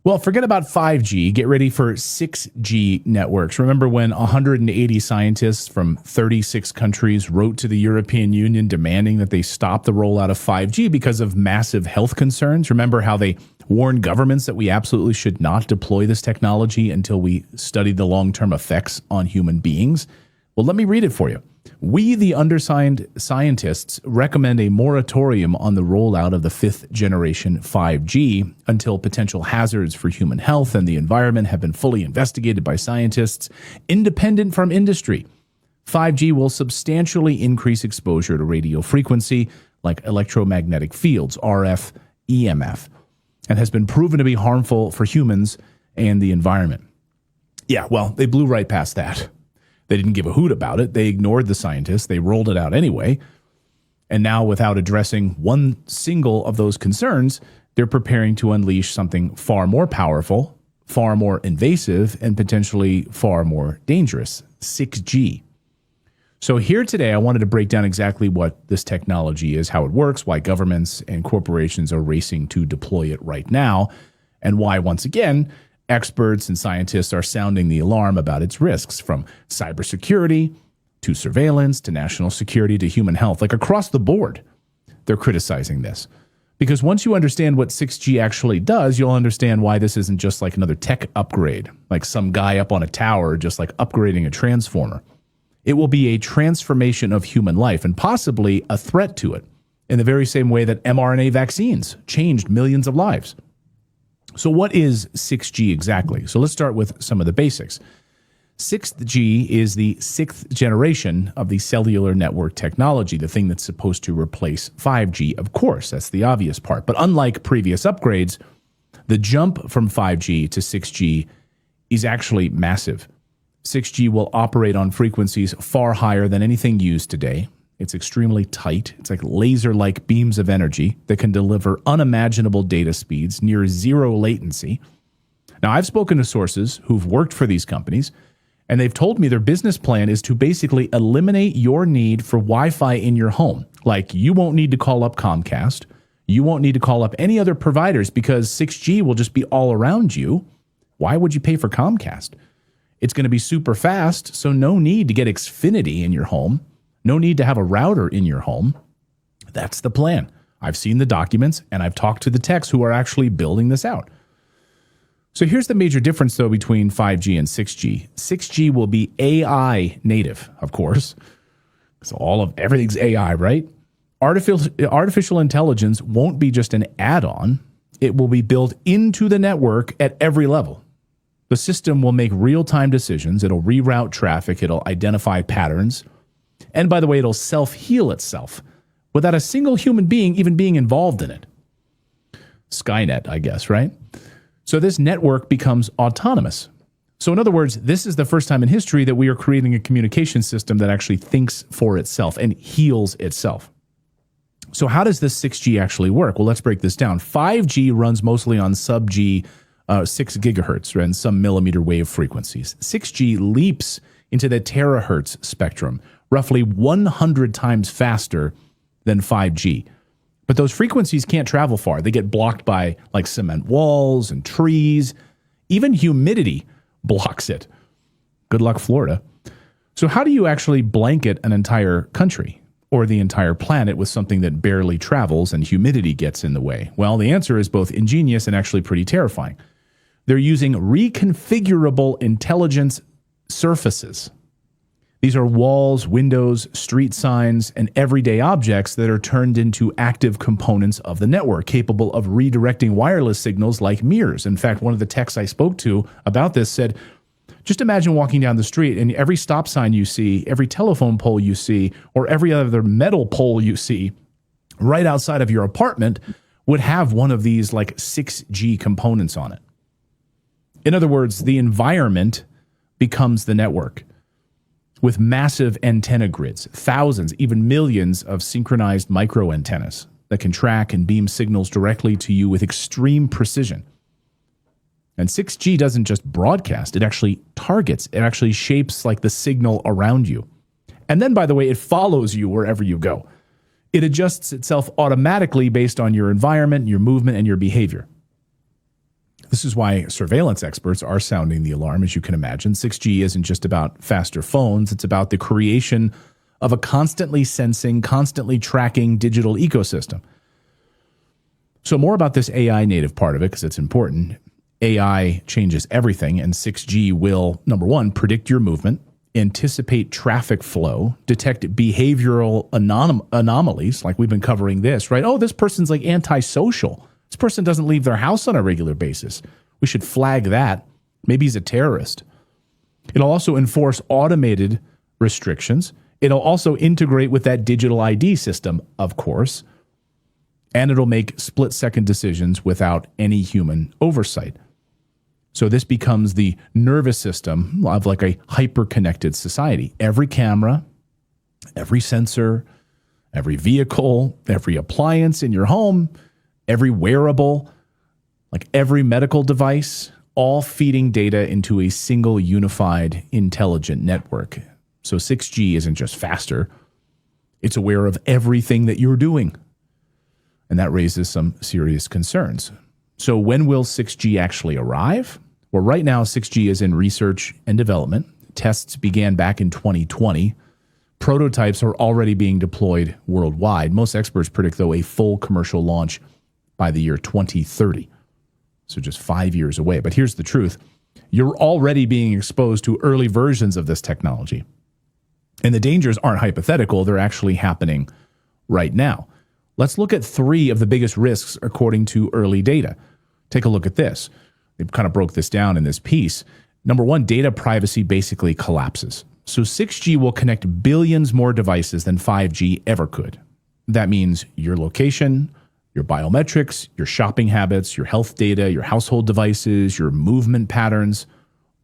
Well, forget about 5G. Get ready for 6G networks. Remember when 180 scientists from 36 countries wrote to the European Union demanding that they stop the rollout of 5G because of massive health concerns? Remember how they warned governments that we absolutely should not deploy this technology until we studied the long-term effects on human beings? Well, let me read it for you. We, the undersigned scientists, recommend a moratorium on the rollout of the fifth generation 5G until potential hazards for human health and the environment have been fully investigated by scientists independent from industry. 5G will substantially increase exposure to radio frequency like electromagnetic fields, RF, EMF, and has been proven to be harmful for humans and the environment. Yeah, well, they blew right past that. They didn't give a hoot about it. They ignored the scientists. They rolled it out anyway. And now, without addressing one single of those concerns, they're preparing to unleash something far more powerful, far more invasive, and potentially far more dangerous, 6G. So here today, I wanted to break down exactly what this technology is, how it works, why governments and corporations are racing to deploy it right now, and why, once again, experts and scientists are sounding the alarm about its risks, from cybersecurity to surveillance to national security to human health. Like across the board, they're criticizing this. Because once you understand what 6G actually does, you'll understand why this isn't just like another tech upgrade, like some guy up on a tower just like upgrading a transformer. It will be a transformation of human life and possibly a threat to it, in the very same way that mRNA vaccines changed millions of lives. So what is 6G exactly? So let's start with some of the basics. 6G is the sixth generation of the cellular network technology, the thing that's supposed to replace 5G. Of course, that's the obvious part. But unlike previous upgrades, the jump from 5G to 6G is actually massive. 6G will operate on frequencies far higher than anything used today. It's extremely tight. It's like laser-like beams of energy that can deliver unimaginable data speeds, near zero latency. Now, I've spoken to sources who've worked for these companies, and they've told me their business plan is to basically eliminate your need for Wi-Fi in your home. Like, you won't need to call up Comcast. You won't need to call up any other providers because 6G will just be all around you. Why would you pay for Comcast? It's going to be super fast, so no need to get Xfinity in your home. No need to have a router in your home. That's the plan. I've seen the documents, and I've talked to the techs who are actually building this out. So here's the major difference, though, between 5G and 6G. 6G will be AI native, of course. So everything's AI, right? Artificial intelligence won't be just an add-on. It will be built into the network at every level. The system will make real-time decisions. It'll reroute traffic. It'll identify patterns. And by the way, it'll self-heal itself without a single human being even being involved in it. Skynet, I guess, right? So this network becomes autonomous. So in other words, this is the first time in history that we are creating a communication system that actually thinks for itself and heals itself. So how does this 6G actually work? Well, let's break this down. 5G runs mostly on sub-G 6 gigahertz and some millimeter wave frequencies. 6G leaps into the terahertz spectrum, roughly 100 times faster than 5G. But those frequencies can't travel far. They get blocked by like cement walls and trees. Even humidity blocks it. Good luck, Florida. So how do you actually blanket an entire country or the entire planet with something that barely travels and humidity gets in the way? Well, the answer is both ingenious and actually pretty terrifying. They're using reconfigurable intelligence surfaces. These are walls, windows, street signs, and everyday objects that are turned into active components of the network, capable of redirecting wireless signals like mirrors. In fact, one of the techs I spoke to about this said, just imagine walking down the street and every stop sign you see, every telephone pole you see, or every other metal pole you see right outside of your apartment would have one of these like 6G components on it. In other words, the environment becomes the network, with massive antenna grids, thousands, even millions of synchronized micro antennas that can track and beam signals directly to you with extreme precision. And 6G doesn't just broadcast, it actually targets, it actually shapes like the signal around you. And then, by the way, it follows you wherever you go. It adjusts itself automatically based on your environment, your movement, and your behavior. This is why surveillance experts are sounding the alarm, as you can imagine. 6G isn't just about faster phones. It's about the creation of a constantly sensing, constantly tracking digital ecosystem. So more about this AI native part of it, because it's important. AI changes everything, and 6G will, number one, predict your movement, anticipate traffic flow, detect behavioral anomalies, like we've been covering this, right? Oh, this person's like antisocial. This person doesn't leave their house on a regular basis. We should flag that. Maybe he's a terrorist. It'll also enforce automated restrictions. It'll also integrate with that digital ID system, of course, and it'll make split-second decisions without any human oversight. So this becomes the nervous system of like a hyper-connected society. Every camera, every sensor, every vehicle, every appliance in your home, every wearable, like every medical device, all feeding data into a single unified intelligent network. So 6G isn't just faster, it's aware of everything that you're doing. And that raises some serious concerns. So when will 6G actually arrive? Well, right now, 6G is in research and development. Tests began back in 2020. Prototypes are already being deployed worldwide. Most experts predict, though, a full commercial launch by the year 2030. So just 5 years away. But here's the truth. You're already being exposed to early versions of this technology. And the dangers aren't hypothetical. They're actually happening right now. Let's look at 3 of the biggest risks according to early data. Take a look at this. They kind of broke this down in this piece. Number 1, data privacy basically collapses. So 6G will connect billions more devices than 5G ever could. That means your location, your biometrics, your shopping habits, your health data, your household devices, your movement patterns,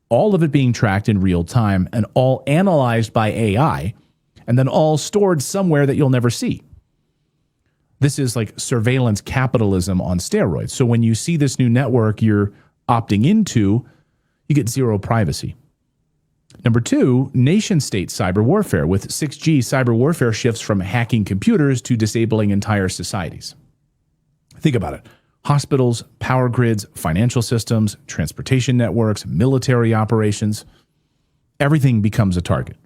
all of it being tracked in real time and all analyzed by AI, and then all stored somewhere that you'll never see. This is like surveillance capitalism on steroids. So when you see this new network you're opting into, you get zero privacy. Number 2, nation-state cyber warfare. With 6G, cyber warfare shifts from hacking computers to disabling entire societies. Think about it. Hospitals, power grids, financial systems, transportation networks, military operations, everything becomes a target.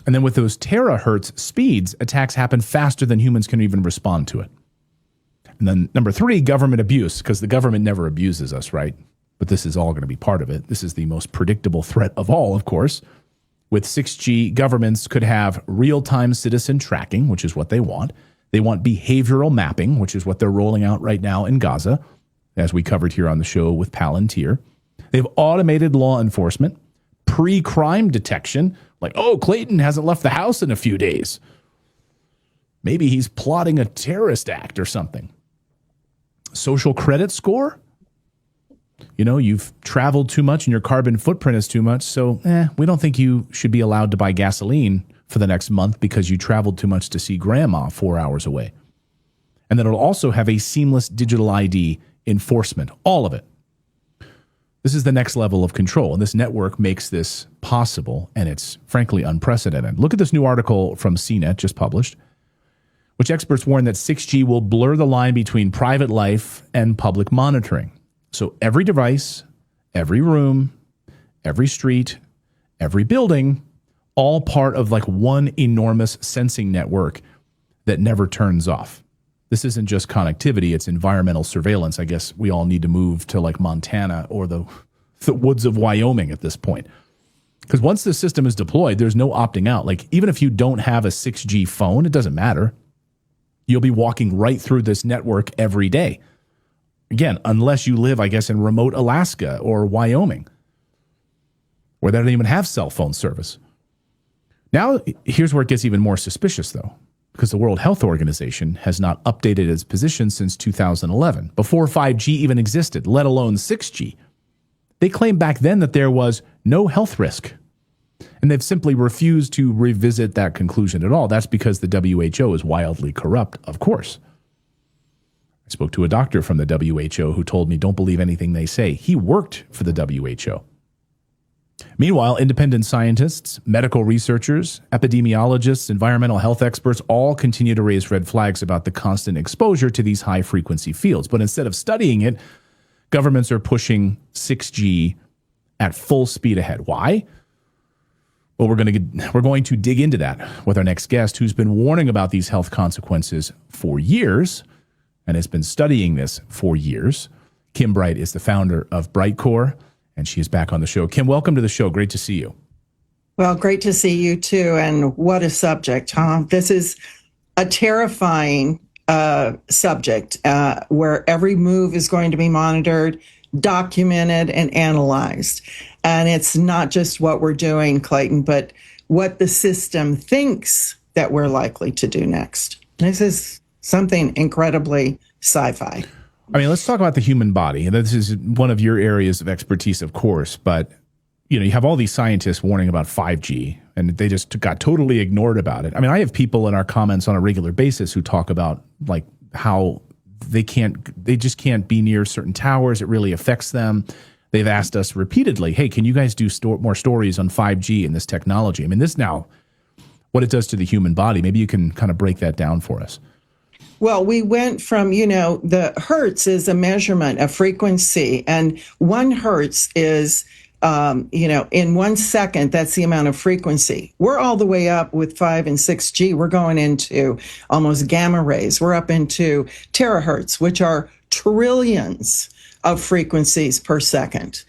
And then with those terahertz speeds, attacks happen faster than humans can even respond to it. And then number 3, government abuse, because the government never abuses us, right? But this is all going to be part of it. This is the most predictable threat of all, of course. With 6G, governments could have real-time citizen tracking, which is what they want. They want behavioral mapping, which is what they're rolling out right now in Gaza, as we covered here on the show with Palantir. They have automated law enforcement, pre-crime detection, like, oh, Clayton hasn't left the house in a few days. Maybe he's plotting a terrorist act or something. Social credit score? You know, you've traveled too much and your carbon footprint is too much, so we don't think you should be allowed to buy gasoline for the next month because you traveled too much to see grandma 4 hours away. And then it'll also have a seamless digital ID enforcement, all of it. This is the next level of control, and this network makes this possible, and it's frankly unprecedented. Look at this new article from CNET just published, which experts warn that 6G will blur the line between private life and public monitoring. So every device, every room, every street, every building, all part of like one enormous sensing network that never turns off. This isn't just connectivity, it's environmental surveillance. I guess we all need to move to like Montana or the woods of Wyoming at this point. Because once the system is deployed, there's no opting out. Like even if you don't have a 6G phone, it doesn't matter. You'll be walking right through this network every day. Again, unless you live, I guess, in remote Alaska or Wyoming, where they don't even have cell phone service. Now, here's where it gets even more suspicious, though, because the World Health Organization has not updated its position since 2011, before 5G even existed, let alone 6G. They claimed back then that there was no health risk, and they've simply refused to revisit that conclusion at all. That's because the WHO is wildly corrupt, of course. I spoke to a doctor from the WHO who told me, don't believe anything they say. He worked for the WHO. Meanwhile, independent scientists, medical researchers, epidemiologists, environmental health experts all continue to raise red flags about the constant exposure to these high-frequency fields. But instead of studying it, governments are pushing 6G at full speed ahead. Why? Well, we're going to dig into that with our next guest, who's been warning about these health consequences for years and has been studying this for years. Kim Bright is the founder of Brightcore, and she is back on the show. Kim, welcome to the show. Great to see you. Well, great to see you too. And what a subject, huh? This is a terrifying subject where every move is going to be monitored, documented, and analyzed. And it's not just what we're doing, Clayton, but what the system thinks that we're likely to do next. This is something incredibly sci-fi. I mean, let's talk about the human body. This is one of your areas of expertise, of course, but you have all these scientists warning about 5G, and they just got totally ignored about it. I mean, I have people in our comments on a regular basis who talk about like how they just can't be near certain towers. It really affects them. They've asked us repeatedly, hey, can you guys do more stories on 5G and this technology? I mean, this now, what it does to the human body, maybe you can kind of break that down for us. Well, we went from, the hertz is a measurement of frequency, and 1 hertz is, in 1 second, that's the amount of frequency. We're all the way up with 5 and 6G. We're going into almost gamma rays. We're up into terahertz, which are trillions of frequencies per second.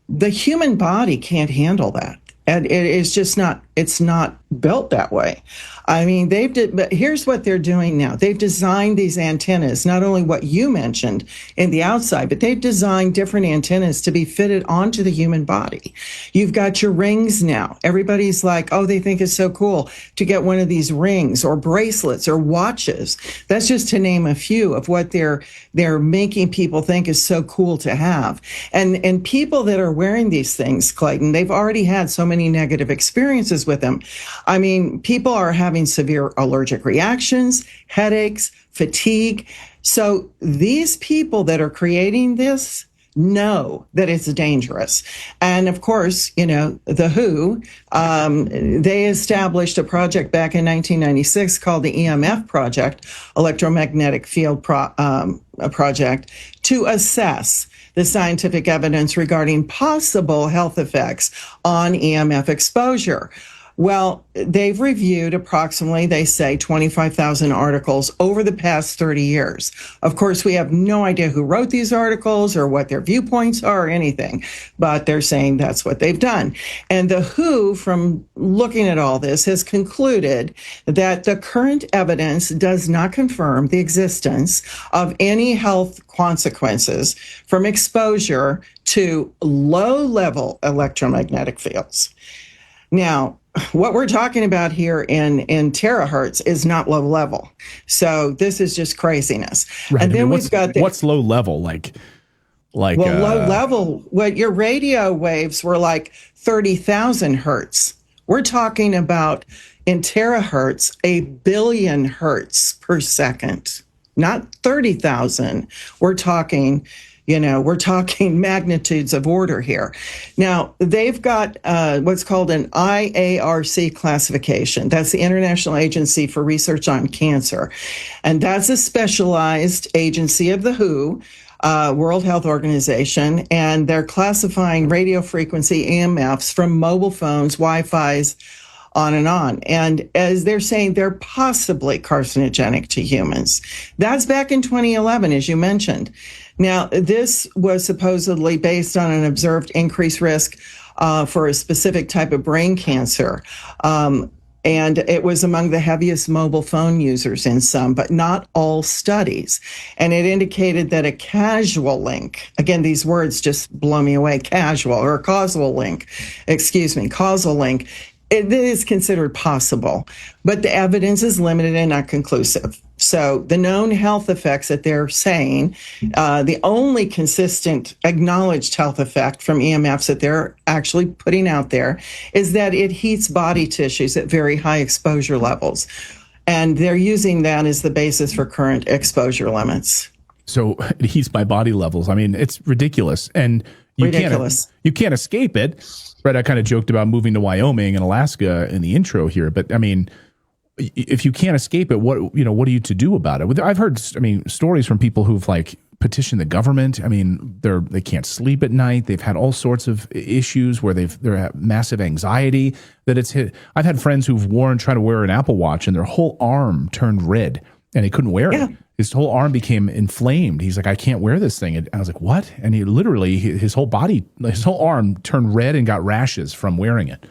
The human body can't handle that. And it is just it's not built that way. I mean, but here's what they're doing now. They've designed these antennas, not only what you mentioned in the outside, but they've designed different antennas to be fitted onto the human body. You've got your rings now. Everybody's like, oh, they think it's so cool to get one of these rings or bracelets or watches. That's just to name a few of what they're making people think is so cool to have. And people that are wearing these things, Clayton, they've already had so many negative experiences with them. I mean, people are having severe allergic reactions, headaches, fatigue. So these people that are creating this know that it's dangerous. And of course, the WHO, they established a project back in 1996 called the EMF Project, Electromagnetic Field Project, to assess the scientific evidence regarding possible health effects on EMF exposure. Well, they've reviewed approximately, they say, 25,000 articles over the past 30 years. Of course, we have no idea who wrote these articles or what their viewpoints are or anything, but they're saying that's what they've done. And the WHO, from looking at all this, has concluded that the current evidence does not confirm the existence of any health consequences from exposure to low-level electromagnetic fields. Now, what we're talking about here in terahertz is not low level. So this is just craziness. Right. And then we've got what's low level? Like low level, what your radio waves were like 30,000 hertz. We're talking about in terahertz, 1 billion hertz per second, not 30,000. We're talking magnitudes of order here. Now, they've got what's called an IARC classification. That's the International Agency for Research on Cancer. And that's a specialized agency of the WHO, World Health Organization, and they're classifying radio frequency EMFs from mobile phones, Wi-Fi's, on and on. And as they're saying, they're possibly carcinogenic to humans. That's back in 2011, as you mentioned. Now, this was supposedly based on an observed increased risk for a specific type of brain cancer. And it was among the heaviest mobile phone users in some, but not all studies. And it indicated that a causal link, again, these words just blow me away, causal link, it is considered possible, but the evidence is limited and not conclusive. So the known health effects that they're saying, the only consistent acknowledged health effect from EMFs that they're actually putting out there is that it heats body tissues at very high exposure levels. And they're using that as the basis for current exposure limits. So it heats my body levels. I mean, it's ridiculous. And you can't escape it. Right, I kind of joked about moving to Wyoming and Alaska in the intro here, but I mean, if you can't escape it, what are you to do about it? I've heard, stories from people who've like petitioned the government. I mean, they can't sleep at night. They've had all sorts of issues where they're have massive anxiety that it's hit. I've had friends who've tried to wear an Apple Watch and their whole arm turned red and he couldn't wear it. His whole arm became inflamed. He's like, I can't wear this thing. And I was like, what? And he literally, his whole arm turned red and got rashes from wearing it.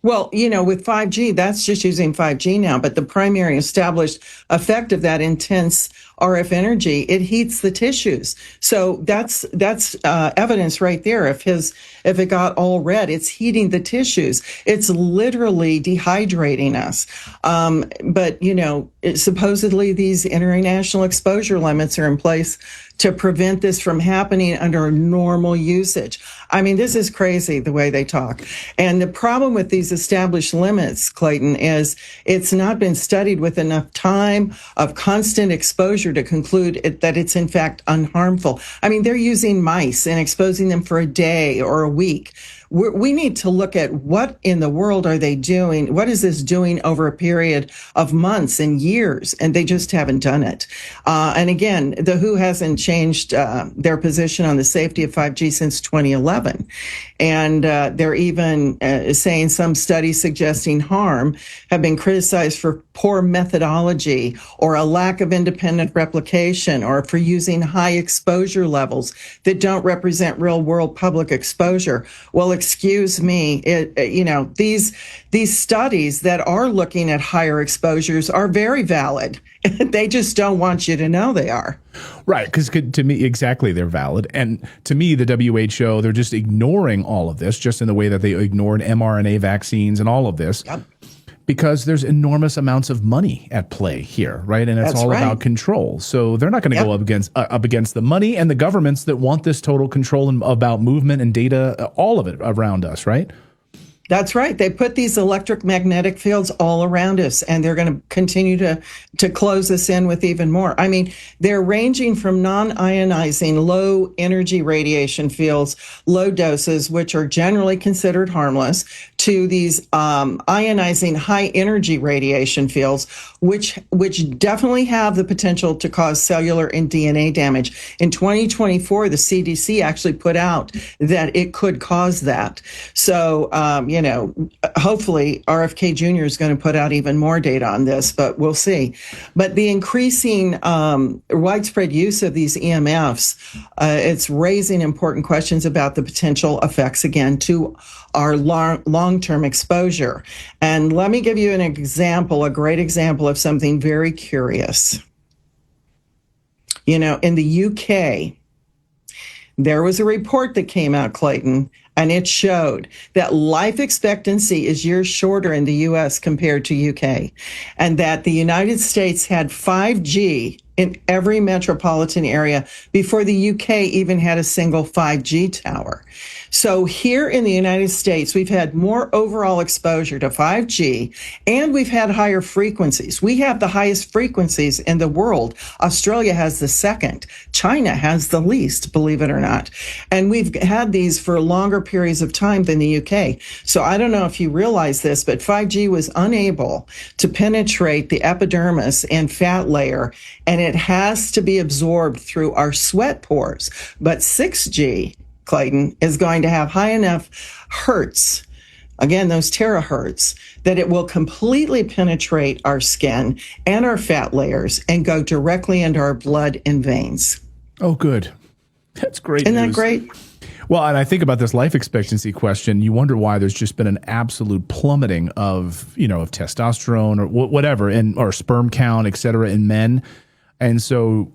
Well, with 5G, that's just using 5G now, but the primary established effect of that intense RF energy, it heats the tissues. So that's evidence right there. If it got all red, it's heating the tissues. It's literally dehydrating us. But supposedly these international exposure limits are in place to prevent this from happening under normal usage. I mean, this is crazy the way they talk. And the problem with these established limits, Clayton, is it's not been studied with enough time of constant exposure to conclude that it's in fact unharmful. I mean, they're using mice and exposing them for a day or a week. We need to look at what in the world are they doing? What is this doing over a period of months and years? And they just haven't done it. And again, the WHO hasn't changed their position on the safety of 5G since 2011. And they're even saying some studies suggesting harm have been criticized for poor methodology or a lack of independent replication or for using high exposure levels that don't represent real world public exposure. Well, excuse me, these studies that are looking at higher exposures are very valid. They just don't want you to know they are. Right, because to me, exactly, they're valid. And to me, the WHO, they're just ignoring all of this, just in the way that they ignored mRNA vaccines and all of this. Yep. Because there's enormous amounts of money at play here, right? And it's all about control. So they're not going to go up against the money and the governments that want this total control about movement and data, all of it around us, right? That's right. They put these electromagnetic fields all around us, and they're going to continue to close us in with even more. I mean, they're ranging from non-ionizing, low-energy radiation fields, low doses, which are generally considered harmless, to these ionizing high-energy radiation fields, which definitely have the potential to cause cellular and DNA damage. In 2024, the CDC actually put out that it could cause that. So, hopefully RFK Jr. is going to put out even more data on this, but we'll see. But the increasing widespread use of these EMFs, it's raising important questions about the potential effects, again, to our long-term exposure. And let me give you an example, a great example of something very curious. In the UK, there was a report that came out, Clayton, and it showed that life expectancy is years shorter in the U.S. compared to UK, and that the United States had 5G in every metropolitan area before the UK even had a single 5G tower. So here in the United States, we've had more overall exposure to 5G, and we've had higher frequencies. We have the highest frequencies in the world. Australia has the second. China has the least, believe it or not. And we've had these for longer periods of time than the UK. So I don't know if you realize this, but 5G was unable to penetrate the epidermis and fat layer, and it has to be absorbed through our sweat pores. But 6G, Clayton, is going to have high enough hertz, again, those terahertz, that it will completely penetrate our skin and our fat layers and go directly into our blood and veins. Oh, good. That's great Isn't news. that great? Well, and I think about this life expectancy question. You wonder why there's just been an absolute plummeting of testosterone or whatever, or sperm count, et cetera, in men. And so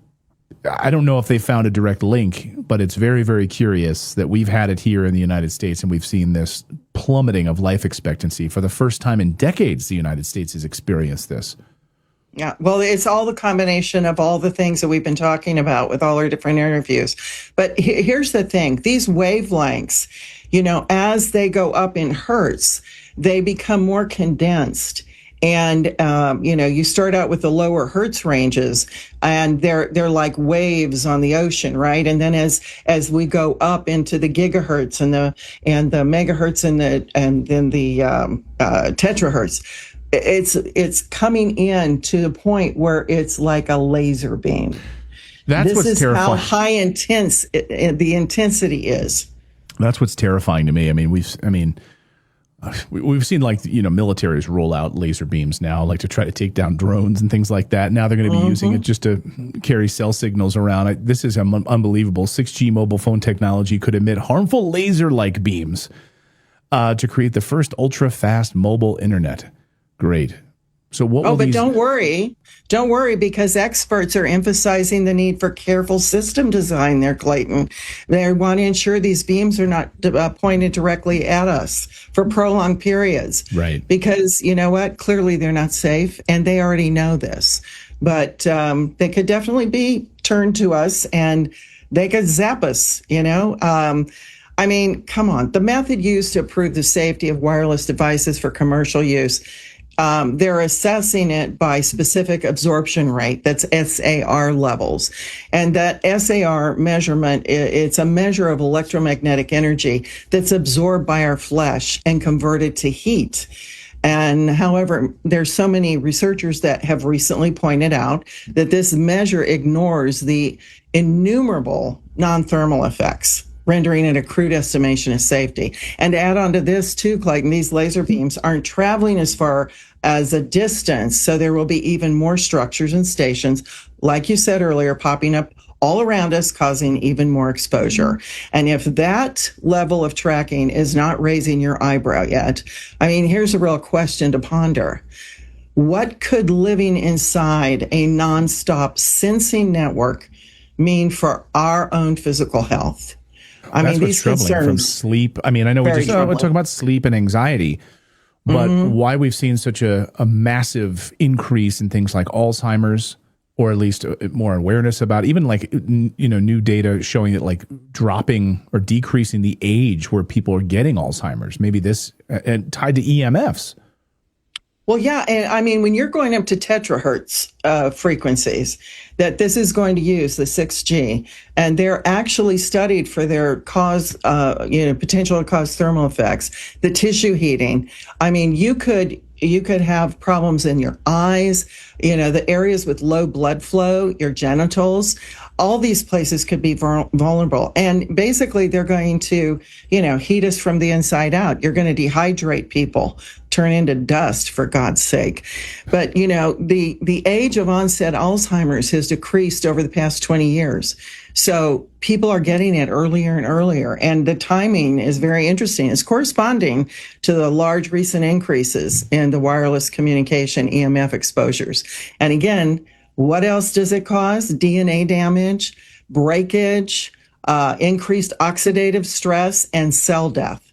I don't know if they found a direct link, but it's very, very curious that we've had it here in the United States, and we've seen this plummeting of life expectancy for the first time in decades. The United States has experienced this. Yeah, well, it's all the combination of all the things that we've been talking about with all our different interviews. But here's the thing. These wavelengths, as they go up in hertz, they become more condensed. And, you start out with the lower hertz ranges, and they're like waves on the ocean, right? And then as we go up into the gigahertz and the megahertz and then the terahertz, it's coming in to the point where it's like a laser beam. That's this what's is terrifying. how high intense the intensity is. That's what's terrifying to me. I mean, we've seen militaries roll out laser beams now, like to try to take down drones and things like that. Now they're going to be using it just to carry cell signals around. This is unbelievable. 6G mobile phone technology could emit harmful laser-like beams to create the first ultra-fast mobile internet. Great. So what? Don't worry, because experts are emphasizing the need for careful system design there, Clayton. They want to ensure these beams are not pointed directly at us for prolonged periods. Right. Because you know what? Clearly they're not safe, and they already know this. But they could definitely be turned to us, and they could zap us, I mean, come on. The method used to approve the safety of wireless devices for commercial use, they're assessing it by specific absorption rate. That's SAR levels. And that SAR measurement, it's a measure of electromagnetic energy that's absorbed by our flesh and converted to heat. And however, there's so many researchers that have recently pointed out that this measure ignores the innumerable non-thermal effects, rendering it a crude estimation of safety. And to add on to this too, Clayton, these laser beams aren't traveling as far as a distance, so there will be even more structures and stations, like you said earlier, popping up all around us, causing even more exposure. And if that level of tracking is not raising your eyebrow yet, I mean, here's a real question to ponder. What could living inside a nonstop sensing network mean for our own physical health? I mean, these concerns from sleep. I mean, I know we just talk about sleep and anxiety, but why we've seen such a massive increase in things like Alzheimer's, or at least more awareness about, even new data showing that dropping or decreasing the age where people are getting Alzheimer's. Maybe this and tied to EMFs. Well, yeah, and I mean, when you're going up to terahertz frequencies, that this is going to use the 6G, and they're actually studied for their potential to cause thermal effects, the tissue heating. I mean, you could have problems in your eyes, the areas with low blood flow, your genitals. All these places could be vulnerable. And basically, they're going to, heat us from the inside out. You're going to dehydrate people, turn into dust, for God's sake. But, the age of onset Alzheimer's has decreased over the past 20 years. So people are getting it earlier and earlier. And the timing is very interesting. It's corresponding to the large recent increases in the wireless communication EMF exposures. And again, what else does it cause? DNA damage, breakage, increased oxidative stress, and cell death.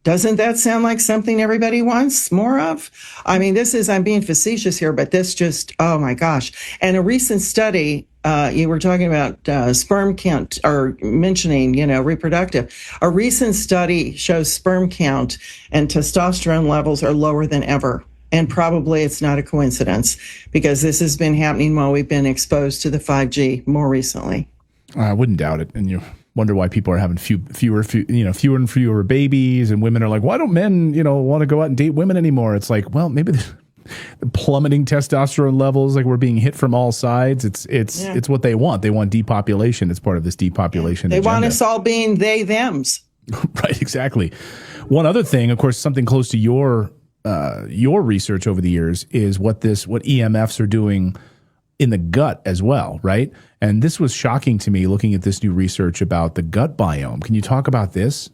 Doesn't that sound like something everybody wants more of? I mean, I'm being facetious here, but this just, oh my gosh. And a recent study, you were talking about sperm count, or mentioning, reproductive. A recent study shows sperm count and testosterone levels are lower than ever. And probably it's not a coincidence, because this has been happening while we've been exposed to the 5G more recently. I wouldn't doubt it. And you wonder why people are having fewer and fewer babies, and women are like, why don't men, want to go out and date women anymore? It's like, well, maybe the plummeting testosterone levels, we're being hit from all sides. It's what they want. They want depopulation. It's part of this depopulation They agenda. want us all being they, thems. Right, exactly. One other thing, of course, something close to your research over the years is what EMFs are doing in the gut as well, right? And this was shocking to me looking at this new research about the gut biome. Can you talk about this?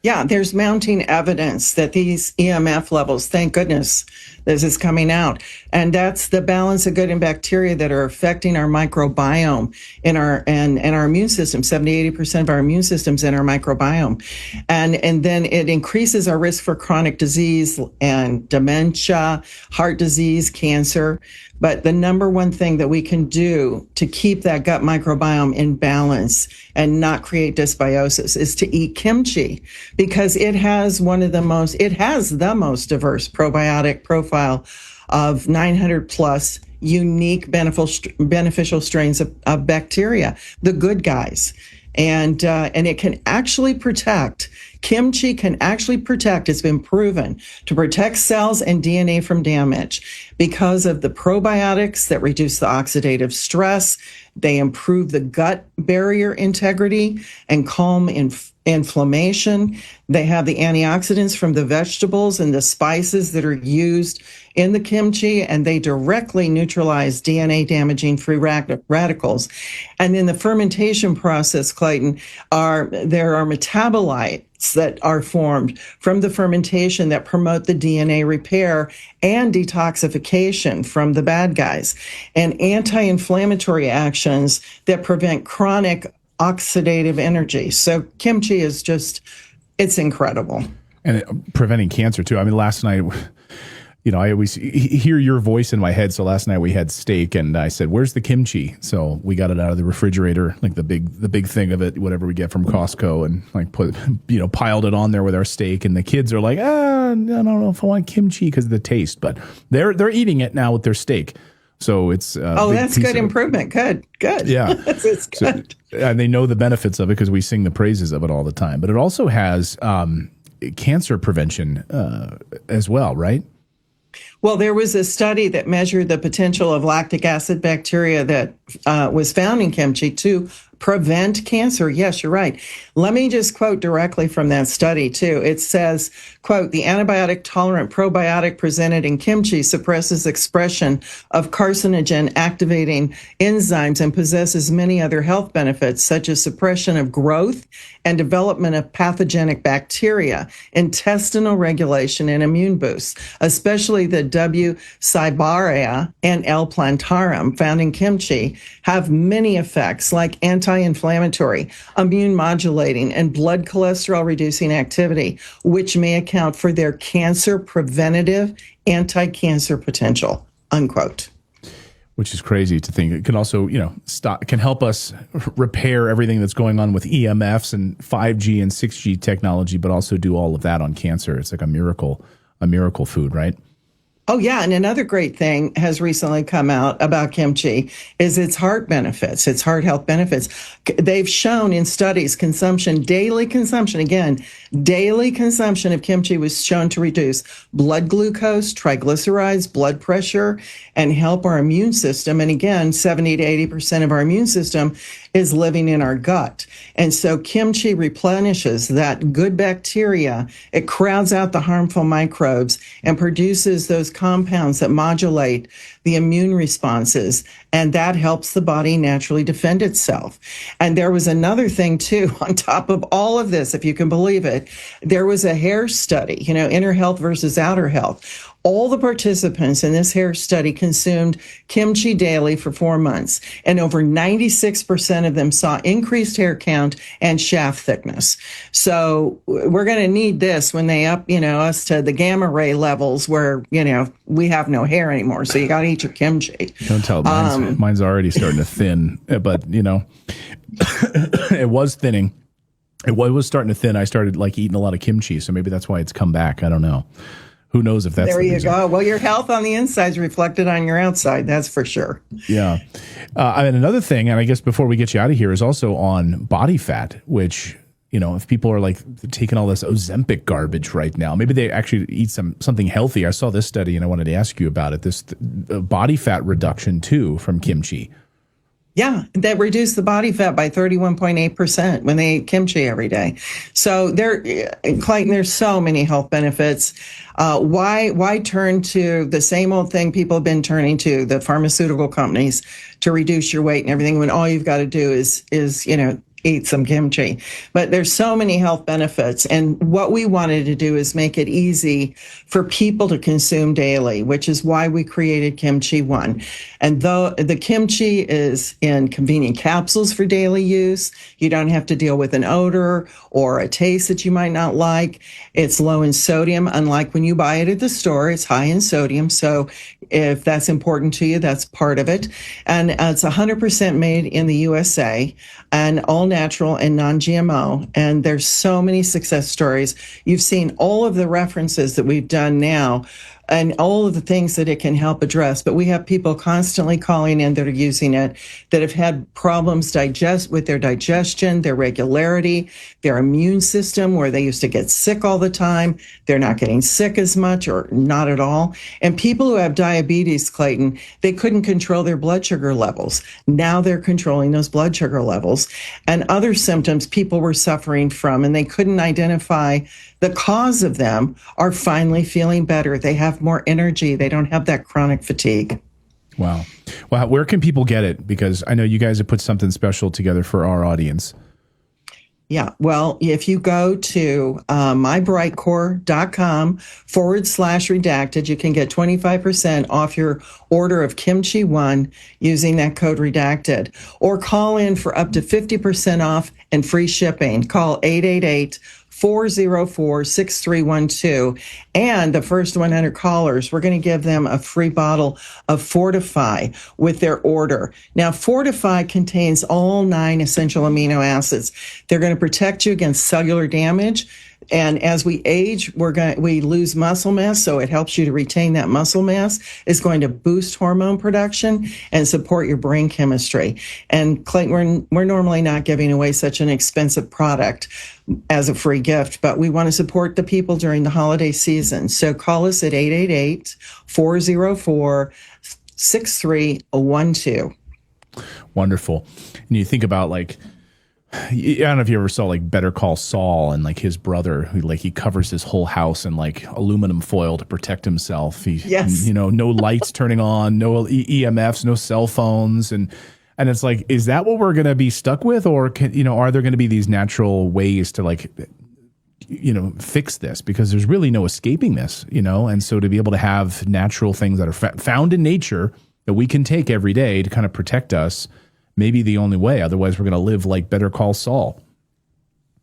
Yeah, there's mounting evidence that these EMF levels, thank goodness this is coming out. And that's the balance of good and bacteria that are affecting our microbiome in our immune system. 70-80% of our immune system's in our microbiome. And then it increases our risk for chronic disease and dementia, heart disease, cancer. But the number one thing that we can do to keep that gut microbiome in balance and not create dysbiosis is to eat kimchi, because it has the most diverse probiotic profile of 900 plus unique beneficial strains of bacteria, the good guys. and it can actually protect. Kimchi can actually protect, it's been proven to protect cells and DNA from damage because of the probiotics that reduce the oxidative stress. They improve the gut barrier integrity and calm inflammation. They have the antioxidants from the vegetables and the spices that are used in the kimchi, and they directly neutralize DNA damaging free radicals. And in the fermentation process, Clayton, there are metabolites that are formed from the fermentation that promote the DNA repair and detoxification from the bad guys, and anti-inflammatory actions that prevent chronic oxidative energy. So kimchi is it's incredible. And preventing cancer too. I mean, last night, I always hear your voice in my head. So last night we had steak, and I said, "Where's the kimchi?" So we got it out of the refrigerator, like the big thing of it, whatever we get from Costco, and like piled it on there with our steak. And the kids are like, I don't know if I want kimchi because of the taste, but they're eating it now with their steak. So it's that's good improvement. Good. Yeah, it's good. And they know the benefits of it because we sing the praises of it all the time. But it also has cancer prevention as well, right? Well, there was a study that measured the potential of lactic acid bacteria that was found in kimchi to prevent cancer. Yes, you're right. Let me just quote directly from that study, too. It says, quote, "The antibiotic-tolerant probiotic presented in kimchi suppresses expression of carcinogen-activating enzymes and possesses many other health benefits, such as suppression of growth and development of pathogenic bacteria, intestinal regulation, and immune boosts, especially the W. cibaria and L. plantarum found in kimchi have many effects like anti-inflammatory, immune modulating, and blood cholesterol reducing activity, which may account for their cancer preventative anti-cancer potential," unquote. Which is crazy to think. It can also, can help us repair everything that's going on with EMFs and 5G and 6G technology, but also do all of that on cancer. It's like a miracle food, right? Oh, yeah. And another great thing has recently come out about kimchi is its heart benefits, its heart health benefits. They've shown in studies daily consumption of kimchi was shown to reduce blood glucose, triglycerides, blood pressure, and help our immune system. And again, 70 to 80% of our immune system is living in our gut. And so kimchi replenishes that good bacteria. It crowds out the harmful microbes and produces those compounds that modulate the immune responses, and that helps the body naturally defend itself. And there was another thing too, on top of all of this, if you can believe it, there was a hair study, inner health versus outer health. All the participants in this hair study consumed kimchi daily for 4 months, and over 96% of them saw increased hair count and shaft thickness. So we're going to need this when they up, us to the gamma ray levels where, we have no hair anymore. So you got to eat your kimchi. Don't tell. Mine's already starting to thin, but it was thinning. It was starting to thin. I started eating a lot of kimchi, so maybe that's why it's come back. I don't know. Who knows if that's there the you reason. go. Well, your health on the inside is reflected on your outside. That's for sure. Yeah. And another thing, and I guess before we get you out of here, is also on body fat, which, if people are taking all this Ozempic garbage right now, maybe they actually eat something healthy. I saw this study and I wanted to ask you about it. This body fat reduction too from kimchi. Yeah, that reduced the body fat by 31.8% when they eat kimchi every day. So Clayton, there's so many health benefits. Why turn to the same old thing people have been turning to, the pharmaceutical companies, to reduce your weight and everything, when all you've got to do is eat some kimchi? But there's so many health benefits. And what we wanted to do is make it easy for people to consume daily, which is why we created Kimchi One. And though the kimchi is in convenient capsules for daily use, you don't have to deal with an odor or a taste that you might not like. It's low in sodium. Unlike when you buy it at the store, it's high in sodium. So if that's important to you, that's part of it. And it's 100% made in the USA and all natural and non-GMO. And there's so many success stories. You've seen all of the references that we've done now and all of the things that it can help address. But we have people constantly calling in that are using it, that have had problems with their digestion, their regularity, their immune system, where they used to get sick all the time. They're not getting sick as much or not at all. And people who have diabetes, Clayton, they couldn't control their blood sugar levels. Now they're controlling those blood sugar levels. And other symptoms people were suffering from, and they couldn't identify the cause of them, are finally feeling better. They have more energy. They don't have that chronic fatigue. Wow. Well, where can people get it? Because I know you guys have put something special together for our audience. Yeah. Well, if you go to mybrightcore.com/redacted, you can get 25% off your order of Kimchi One using that code redacted, or call in for up to 50% off and free shipping. Call 888-404-6312. And the first 100 callers, we're going to give them a free bottle of Fortify with their order. Now, Fortify contains all 9 essential amino acids. They're going to protect you against cellular damage. And as we age, we lose muscle mass, so it helps you to retain that muscle mass. It's going to boost hormone production and support your brain chemistry. And Clayton, we're normally not giving away such an expensive product as a free gift, but we want to support the people during the holiday season. So call us at 888-404-6312. Wonderful. And you think about I don't know if you ever saw Better Call Saul, and his brother who he covers his whole house in aluminum foil to protect himself. Yes. No lights turning on, no EMFs, no cell phones. And it's is that what we're going to be stuck with? Or are there going to be these natural ways to fix this? Because there's really no escaping this, and so to be able to have natural things that are found in nature that we can take every day to kind of protect us, maybe the only way. Otherwise, we're going to live like Better Call Saul.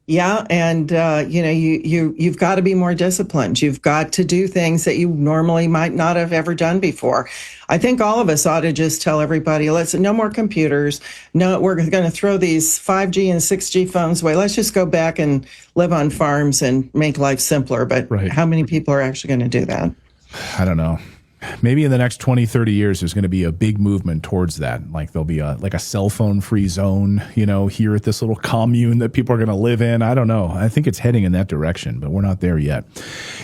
Yeah, and you've got to be more disciplined. You've got to do things that you normally might not have ever done before. I think all of us ought to just tell everybody, no more computers. No, we're going to throw these 5G and 6G phones away. Let's just go back and live on farms and make life simpler. But How many people are actually going to do that? I don't know. Maybe in the next 20, 30 years, there's going to be a big movement towards that. There'll be a cell phone free zone, here at this little commune that people are going to live in. I don't know. I think it's heading in that direction, but we're not there yet.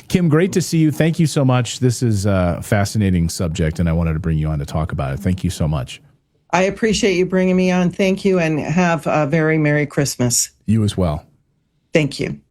Kim, great to see you. Thank you so much. This is a fascinating subject, and I wanted to bring you on to talk about it. Thank you so much. I appreciate you bringing me on. Thank you, and have a very Merry Christmas. You as well. Thank you.